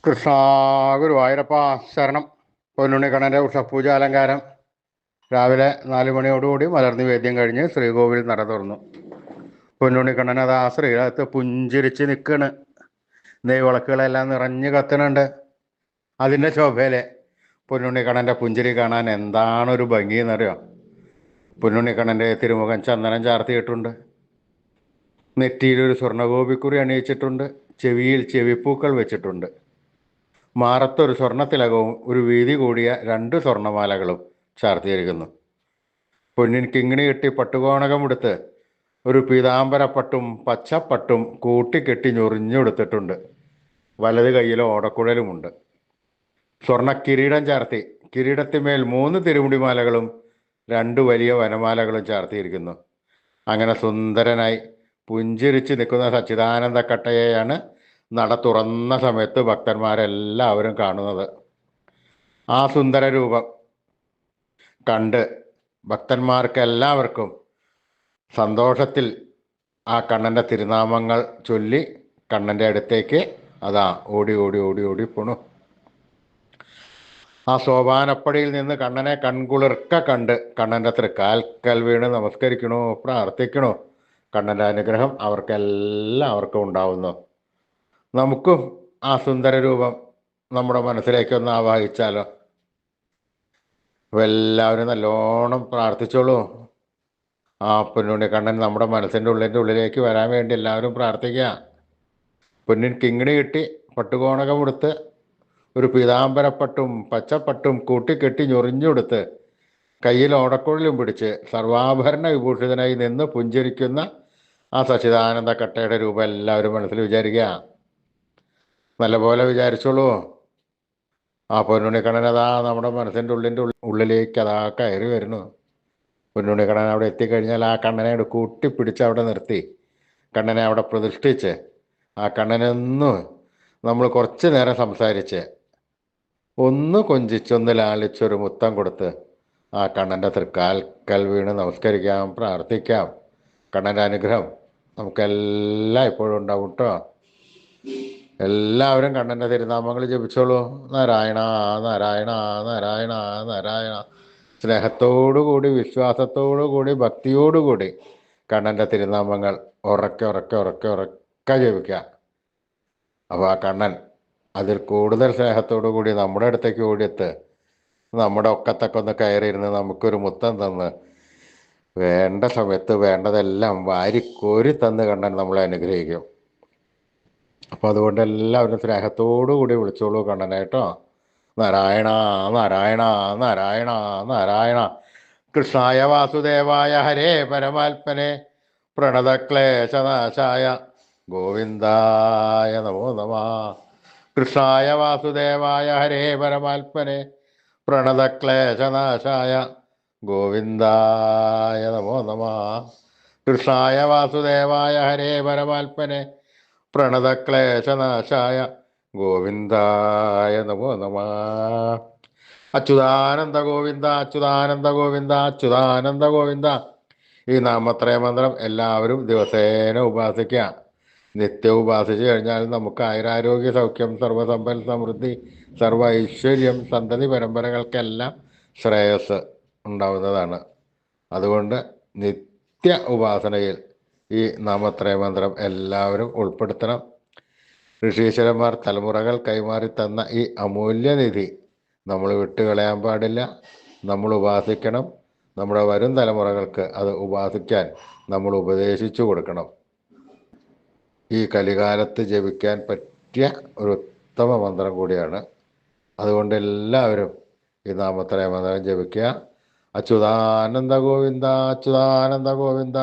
കൃഷ്ണ ഗുരുവായൂരപ്പ ശരണം. പൊന്നുണ്ണിക്കണ്ണൻ്റെ ഉഷപൂജ അലങ്കാരം രാവിലെ 4 മണിയോടുകൂടി മലർനിവേദ്യം കഴിഞ്ഞ് ശ്രീകോവിൽ നട തുറന്നു. പൊന്നുണ്ണിക്കണ്ണൻ അത് ആ ശ്രീലകത്ത് പുഞ്ചിരിച്ച് നിൽക്കണ്. നെയ്വിളക്കുകളെല്ലാം നിറഞ്ഞു കത്തുന്നുണ്ട്. അതിൻ്റെ ശോഭയിലെ പൊന്നുണ്ണിക്കണ്ണൻ്റെ പുഞ്ചിരി കാണാൻ എന്താണൊരു ഭംഗിയെന്നറിയോ. പൊന്നുണ്ണിക്കണ്ണൻ്റെ തിരുമുഖം ചന്ദനം ചാർത്തിയിട്ടുണ്ട്. നെറ്റിയിലൊരു സ്വർണ്ണഗോപിക്കുറി അണിയിച്ചിട്ടുണ്ട്. ചെവിയിൽ ചെവിപ്പൂക്കൾ വെച്ചിട്ടുണ്ട്. മാറത്തൊരു സ്വർണ്ണത്തിലകവും ഒരു വീതി കൂടിയ 2 സ്വർണ്ണമാലകളും ചാർത്തിയിരിക്കുന്നു. പൊന്നിൻ കിങ്ങിണി കെട്ടി പട്ടുകോണകമെടുത്ത് ഒരു പീതാംബരപ്പട്ടും പച്ചപ്പട്ടും കൂട്ടിക്കെട്ടി ഞൊറിഞ്ഞെടുത്തിട്ടുണ്ട്. വലത് കൈയിൽ ഓടക്കുഴലുമുണ്ട്. സ്വർണ്ണ കിരീടം ചാർത്തി കിരീടത്തിന്മേൽ 3 തിരുമുടിമാലകളും 2 വലിയ വനമാലകളും ചാർത്തിയിരിക്കുന്നു. അങ്ങനെ സുന്ദരനായി പുഞ്ചിരിച്ച് നിൽക്കുന്ന സച്ചിദാനന്ദ കട്ടയെയാണ് നട തുറന്ന സമയത്ത് ഭക്തന്മാരെല്ലാവരും കാണുന്നത്. ആ സുന്ദര രൂപം കണ്ട് ഭക്തന്മാർക്കെല്ലാവർക്കും സന്തോഷത്തിൽ ആ കണ്ണൻ്റെ തിരുനാമങ്ങൾ ചൊല്ലി കണ്ണൻ്റെ അടുത്തേക്ക് അതാ ഓടി ഓടി ഓടി ഓടി പോണു. ആ സോപാനപ്പടിയിൽ നിന്ന് കണ്ണനെ കൺകുളിർക്ക കണ്ട് കണ്ണൻ്റെ തൃക്കാൽക്കൽ വീണ് നമസ്കരിക്കണോ, പ്രാർത്ഥിക്കണോ. കണ്ണൻ്റെ അനുഗ്രഹം അവർക്കെല്ലാവർക്കും ഉണ്ടാവുന്നു. നമുക്കും ആ സുന്ദര രൂപം നമ്മുടെ മനസ്സിലേക്കൊന്ന് ആവാഹിച്ചാലോ. അപ്പോൾ എല്ലാവരും നല്ലോണം പ്രാർത്ഥിച്ചോളൂ. ആ പൊന്നുണ്ണിക്കണ്ണൻ നമ്മുടെ മനസ്സിൻ്റെ ഉള്ളിലേക്ക് വരാൻ വേണ്ടി എല്ലാവരും പ്രാർത്ഥിക്കുക. പൊന്നിൻ കിങ്ങിണി കിട്ടി പട്ടുകോണകമെടുത്ത് ഒരു പീതാംബരപ്പട്ടും പച്ചപ്പട്ടും കൂട്ടിക്കെട്ടി ഞൊറിഞ്ഞെടുത്ത് കയ്യിൽ ഓടക്കുഴലും പിടിച്ച് സർവാഭരണ വിഭൂഷിതനായി നിന്ന് പുഞ്ചിരിക്കുന്ന ആ സച്ചിദാനന്ദ കട്ടയുടെ രൂപം എല്ലാവരും മനസ്സിൽ വിചാരിക്കുക. നല്ലപോലെ വിചാരിച്ചോളൂ. ആ പൊന്നുണ്ണിക്കണ്ണൻ അതാ നമ്മുടെ മനസ്സിൻ്റെ ഉള്ളിലേക്ക് അതാ കയറി വരുന്നു. പൊന്നുണ്ണിക്കണ്ണൻ അവിടെ എത്തിക്കഴിഞ്ഞാൽ ആ കണ്ണനെ കൂട്ടിപ്പിടിച്ച് അവിടെ നിർത്തി കണ്ണനെ അവിടെ പ്രതിഷ്ഠിച്ച് ആ കണ്ണനൊന്ന് നമ്മൾ കുറച്ച് നേരം സംസാരിച്ച് ഒന്ന് കൊഞ്ചിച്ചൊന്ന് ലാളിച്ചൊരു മുത്തം കൊടുത്ത് ആ കണ്ണൻ്റെ തൃക്കാൽക്കൽ വീണ് നമസ്കരിക്കാം, പ്രാർത്ഥിക്കാം. കണ്ണൻ്റെ അനുഗ്രഹം നമുക്കെല്ലാം ഇപ്പോഴും ഉണ്ടാവും കേട്ടോ. എല്ലാവരും കണ്ണൻ്റെ തിരുനാമങ്ങൾ ജപിച്ചോളൂ. നാരായണ നാരായണ നാരായണ നാരായണ. സ്നേഹത്തോടുകൂടി വിശ്വാസത്തോടുകൂടി ഭക്തിയോടുകൂടി കണ്ണൻ്റെ തിരുനാമങ്ങൾ ഉറക്കെ ഉറക്കെ ഉറക്കെ ഉറക്കെ ജപിക്കുക. അപ്പോൾ ആ കണ്ണൻ അതിൽ കൂടുതൽ സ്നേഹത്തോടു കൂടി നമ്മുടെ അടുത്തേക്ക് ഓടിയെത്ത് നമ്മുടെ ഒക്കത്തൊക്കെ ഒന്ന് കയറിയിരുന്ന് നമുക്കൊരു മുത്തം തന്ന് വേണ്ട സമയത്ത് വേണ്ടതെല്ലാം വാരിക്കോരി തന്ന് കണ്ണൻ നമ്മളെ അനുഗ്രഹിക്കും. അപ്പോൾ അതുകൊണ്ട് എല്ലാവരും സ്നേഹത്തോടു കൂടി വിളിച്ചോളൂ കണ്ണനെ കേട്ടോ. നാരായണ നാരായണ നാരായണ നാരായണ. കൃഷ്ണായ വാസുദേവായ ഹരേ പരമാത്മനെ പ്രണതക്ലേശനാശായ ഗോവിന്ദായ നമോ നമഃ. കൃഷ്ണായ വാസുദേവായ ഹരേ പരമാത്മനെ പ്രണതക്ലേശനാശായ ഗോവിന്ദായ നമോ നമഃ. കൃഷ്ണായ വാസുദേവായ ഹരേ പരമാത്മനെ പ്രണതക്ലേശനാശായ ഗോവിന്ദായ നമോ നമഃ. അച്യുതാനന്ദ ഗോവിന്ദ അച്യുതാനന്ദ ഗോവിന്ദ അച്യുതാനന്ദ ഗോവിന്ദ. ഈ നാമത്രയ മന്ത്രം എല്ലാവരും ദിവസേന ഉപാസിക്കുക. നിത്യവും ഉപാസിച്ചു കഴിഞ്ഞാൽ നമുക്ക് ആയുരാരോഗ്യ സൗഖ്യം സർവ്വസമ്പൽ സമൃദ്ധി സർവ്വ ഐശ്വര്യം സന്തതി പരമ്പരകൾക്കെല്ലാം ശ്രേയസ് ഉണ്ടാവുന്നതാണ്. അതുകൊണ്ട് നിത്യ ഉപാസനയിൽ ഈ നാമത്രയ മന്ത്രം എല്ലാവരും ഉൾപ്പെടുത്തണം. ഋഷീശ്വരന്മാർ തലമുറകൾ കൈമാറി തന്ന ഈ അമൂല്യനിധി നമ്മൾ വിട്ടുകളയാൻ പാടില്ല. നമ്മൾ ഉപാസിക്കണം. നമ്മുടെ വരും തലമുറകൾക്ക് അത് ഉപാസിക്കാൻ നമ്മൾ ഉപദേശിച്ചു കൊടുക്കണം. ഈ കലികാലത്ത് ജപിക്കാൻ പറ്റിയ ഒരു ഉത്തമ മന്ത്രം കൂടിയാണ്. അതുകൊണ്ട് എല്ലാവരും ഈ നാമത്രയ മന്ത്രം ജപിക്കുക. അച്യുതാനന്ദ ഗോവിന്ദ അച്യുതാനന്ദ ഗോവിന്ദ.